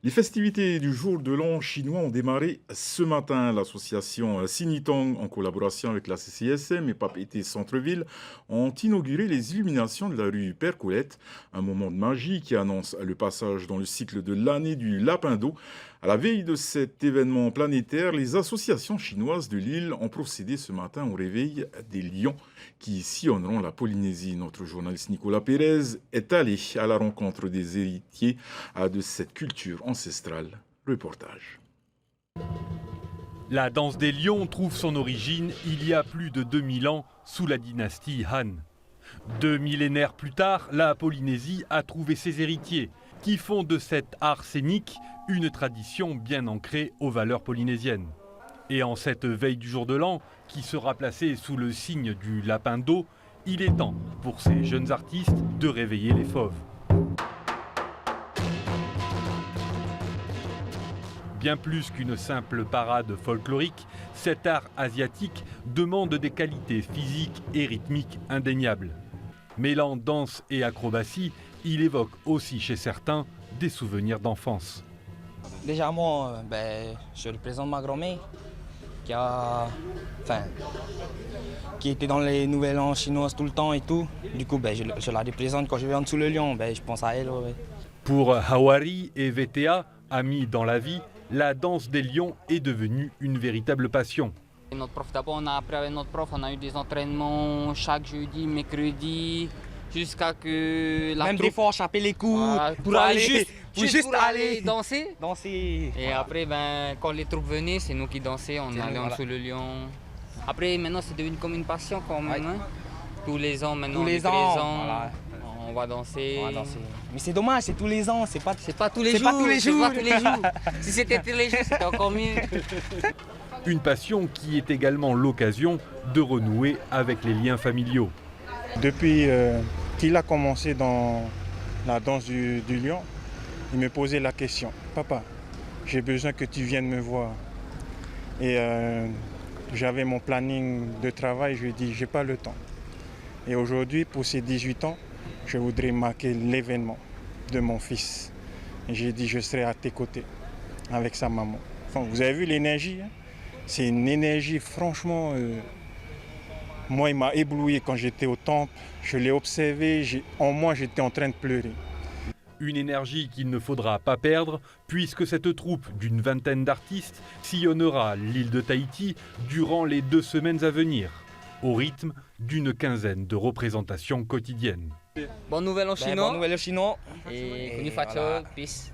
Les festivités du jour de l'an chinois ont démarré ce matin. L'association Sinitong, en collaboration avec la CCSM et Papeete Centre-Ville, ont inauguré les illuminations de la rue Père Colette, un moment de magie qui annonce le passage dans le cycle de l'année du lapin d'eau. À la veille de cet événement planétaire, les associations chinoises de l'île ont procédé ce matin au réveil des lions qui sillonneront la Polynésie. Notre journaliste Nicolas Pérez est allé à la rencontre des héritiers de cette culture ancestrale. Reportage. La danse des lions trouve son origine il y a plus de 2000 ans sous la dynastie Han. 2 millénaires plus tard, la Polynésie a trouvé ses héritiers qui font de cet art scénique une tradition bien ancrée aux valeurs polynésiennes. Et en cette veille du jour de l'an, qui sera placée sous le signe du lapin d'eau, il est temps pour ces jeunes artistes de réveiller les fauves. Bien plus qu'une simple parade folklorique, cet art asiatique demande des qualités physiques et rythmiques indéniables. Mêlant danse et acrobatie, il évoque aussi chez certains des souvenirs d'enfance. Déjà moi, je représente ma grand-mère qui était dans les nouvelles an chinoises tout le temps et tout. Du coup, je la représente quand je vais en dessous le lion, je pense à elle. Ouais. Pour Hawari et VTA, amis dans la vie, la danse des lions est devenue une véritable passion. Notre prof d'abord, avec notre prof, on a eu des entraînements chaque jeudi, mercredi, jusqu'à que la même troupe... des fois, choper les coups pour aller danser. Danser. Et après, quand les troupes venaient, c'est nous qui dansions, on allait en dessous le lion. Après, maintenant, c'est devenu comme une passion quand même. Ouais. Hein. Tous les ans, maintenant, tous les ans, voilà. on va danser. Mais c'est dommage, c'est tous les ans, c'est pas tous les jours. Si c'était tous les jours, c'était encore mieux. Une passion qui est également l'occasion de renouer avec les liens familiaux. Depuis qu'il a commencé dans la danse du lion, il me posait la question, papa, j'ai besoin que tu viennes me voir. Et j'avais mon planning de travail, je lui ai dit, j'ai pas le temps. Et aujourd'hui, pour ses 18 ans, je voudrais marquer l'événement de mon fils. Et j'ai dit, je serai à tes côtés avec sa maman. Enfin, vous avez vu l'énergie, hein? C'est une énergie, franchement, moi, il m'a ébloui quand j'étais au temple. Je l'ai observé, en moi, j'étais en train de pleurer. Une énergie qu'il ne faudra pas perdre, puisque cette troupe d'une vingtaine d'artistes sillonnera l'île de Tahiti durant les 2 semaines à venir, au rythme d'une quinzaine de représentations quotidiennes. Bon nouvel an chinois. Bon nouvel an chinois. Et voilà. Peace.